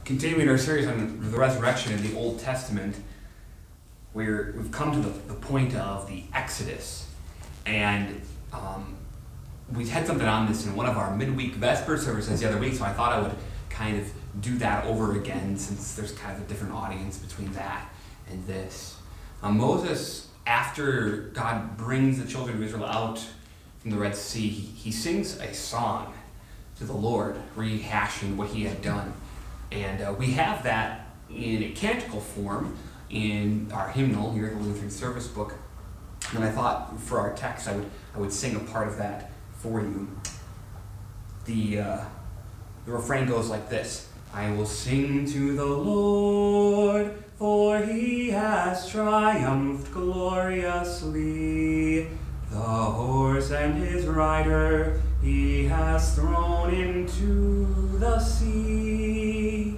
Continuing our series on the resurrection in the Old Testament, we've come to the point of the Exodus. And we had something on this in one of our midweek Vesper services the other week, so I thought I would kind of do that over again since there's kind of a different audience between that and this. Moses, after God brings the children of Israel out from the Red Sea, he sings a song to the Lord, rehashing what he had done. And we have that in a canticle form in our hymnal here at the Lutheran Service Book. And I thought for our text I would sing a part of that for you. The refrain goes like this: I will sing to the Lord, for he has triumphed gloriously. The horse and his rider he has thrown into the sea.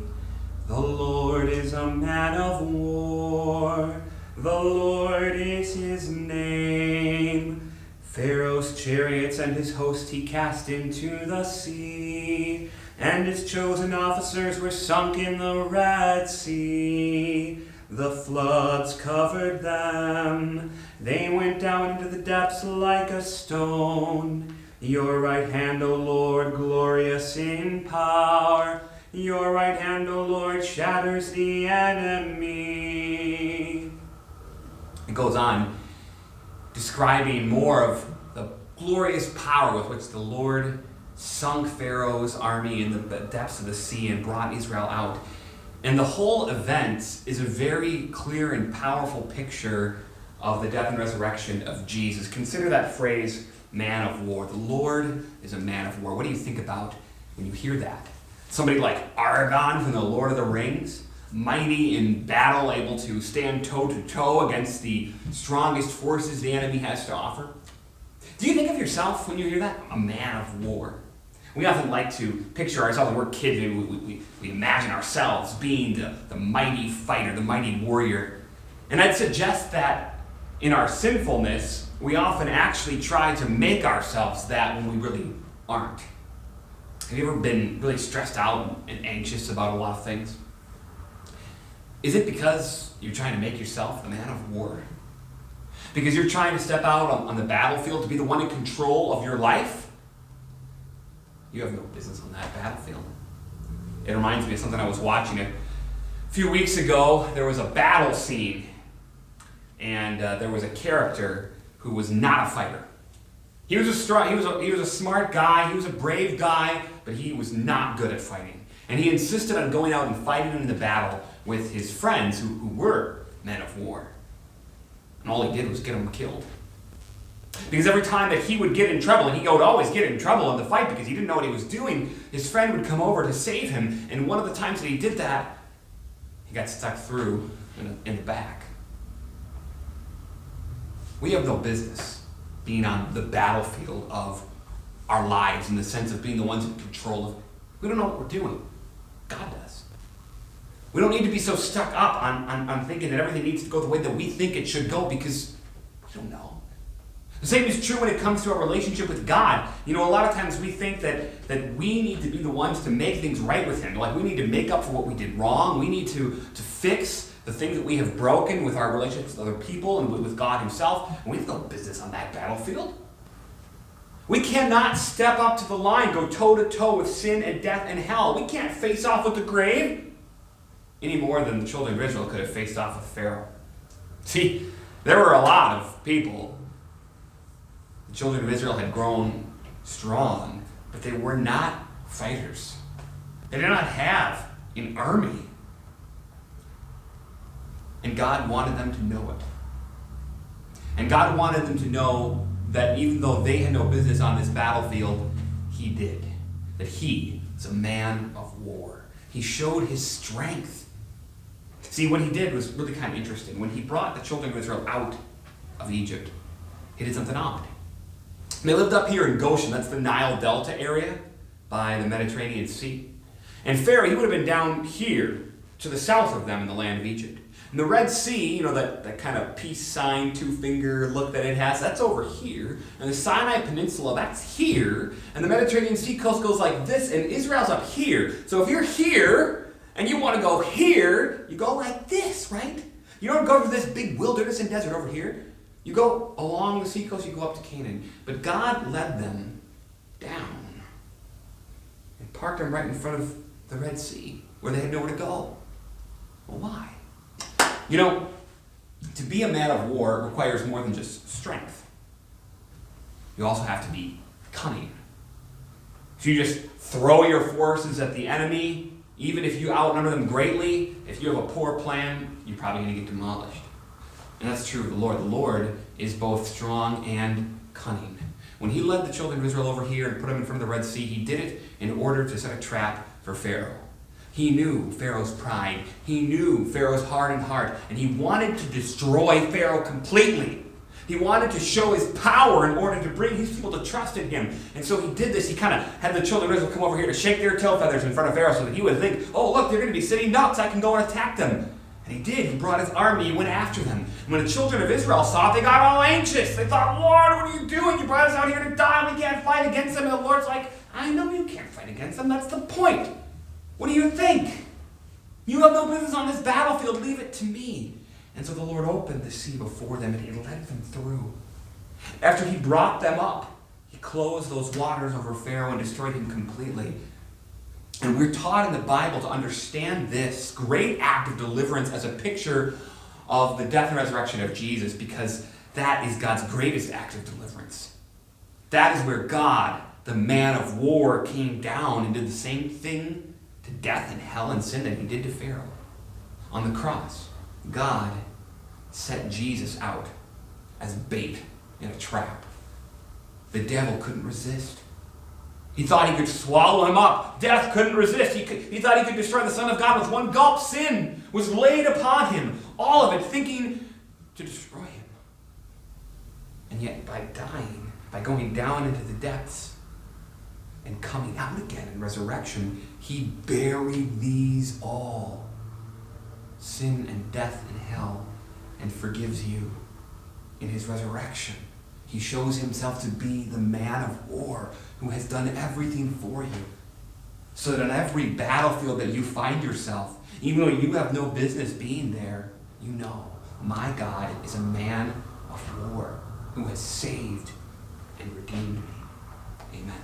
The Lord is a man of war, the Lord is his name. Pharaoh's chariots and his host he cast into the sea, and his chosen officers were sunk in the Red Sea. The floods covered them, they went down into the depths like a stone. Your right hand, O Lord, glorious in power. Your right hand, O Lord, shatters the enemy. It goes on, describing more of the glorious power with which the Lord sunk Pharaoh's army in the depths of the sea and brought Israel out. And the whole event is a very clear and powerful picture of the death and resurrection of Jesus. Consider that phrase, man of war. The Lord is a man of war. What do you think about when you hear that? Somebody like Aragorn from the Lord of the Rings, mighty in battle, able to stand toe-to-toe against the strongest forces the enemy has to offer. Do you think of yourself when you hear that? A man of war. We often like to picture ourselves, when we're kids, we imagine ourselves being the mighty fighter, the mighty warrior. And I'd suggest that in our sinfulness, we often actually try to make ourselves that when we really aren't. Have you ever been really stressed out and anxious about a lot of things? Is it because you're trying to make yourself the man of war? Because you're trying to step out on the battlefield to be the one in control of your life? You have no business on that battlefield. It reminds me of something I was watching a few weeks ago. There was a battle scene, and there was a character who was not a fighter. He was a smart guy, he was a brave guy, but he was not good at fighting. And he insisted on going out and fighting in the battle with his friends who were men of war. And all he did was get them killed. Because every time that he would get in trouble, and he would always get in trouble in the fight because he didn't know what he was doing, his friend would come over to save him. And one of the times that he did that, he got stuck through in the back. We have no business being on the battlefield of our lives in the sense of being the ones in control of it. We don't know what we're doing. God does. We don't need to be so stuck up on thinking that everything needs to go the way that we think it should go because we don't know. The same is true when it comes to our relationship with God. You know, a lot of times we think that we need to be the ones to make things right with Him. Like we need to make up for what we did wrong. We need to fix the things that we have broken with our relationships with other people and with God Himself. And we have no business on that battlefield. We cannot step up to the line, go toe-to-toe with sin and death and hell. We can't face off with the grave any more than the children of Israel could have faced off with Pharaoh. See, there were a lot of people. The children of Israel had grown strong, but they were not fighters. They did not have an army. And God wanted them to know it. And God wanted them to know that even though they had no business on this battlefield, He did. That He is a man of war. He showed His strength. See, what He did was really kind of interesting. When He brought the children of Israel out of Egypt, He did something odd. They lived up here in Goshen, that's the Nile Delta area by the Mediterranean Sea. And Pharaoh, he would have been down here to the south of them in the land of Egypt. And the Red Sea, that kind of peace sign, two-finger look that it has, that's over here. And the Sinai Peninsula, that's here. And the Mediterranean Sea coast goes like this, and Israel's up here. So if you're here, and you want to go here, you go like this, right? You don't go to this big wilderness and desert over here. You go along the seacoast, you go up to Canaan. But God led them down and parked them right in front of the Red Sea, where they had nowhere to go. Well, why? To be a man of war requires more than just strength. You also have to be cunning. If you just throw your forces at the enemy, even if you outnumber them greatly, if you have a poor plan, you're probably going to get demolished. And that's true of the Lord. The Lord is both strong and cunning. When he led the children of Israel over here and put them in front of the Red Sea, he did it in order to set a trap for Pharaoh. He knew Pharaoh's pride. He knew Pharaoh's hardened heart. And he wanted to destroy Pharaoh completely. He wanted to show his power in order to bring his people to trust in him. And so he did this. He kind of had the children of Israel come over here to shake their tail feathers in front of Pharaoh so that he would think, oh, look, they're going to be sitting ducks. I can go and attack them. And he did. He brought his army. He went after them. And when the children of Israel saw it, they got all anxious. They thought, Lord, what are you doing? You brought us out here to die. We can't fight against them. And the Lord's like, I know you can't fight against them. That's the point. What do you think? You have no business on this battlefield. Leave it to me. And so the Lord opened the sea before them and he led them through. After he brought them up, he closed those waters over Pharaoh and destroyed him completely. And we're taught in the Bible to understand this great act of deliverance as a picture of the death and resurrection of Jesus, because that is God's greatest act of deliverance. That is where God, the man of war, came down and did the same thing to death and hell and sin that he did to Pharaoh. On the cross, God set Jesus out as bait in a trap. The devil couldn't resist. He thought he could swallow him up. Death couldn't resist. He thought he could destroy the Son of God with one gulp. Sin was laid upon him. All of it thinking to destroy him. And yet by dying, by going down into the depths and coming out again in resurrection, he buried these all. Sin and death and hell, and forgives you in his resurrection. He shows himself to be the man of war who has done everything for you. So that on every battlefield that you find yourself, even though you have no business being there, you know, my God is a man of war who has saved and redeemed me. Amen.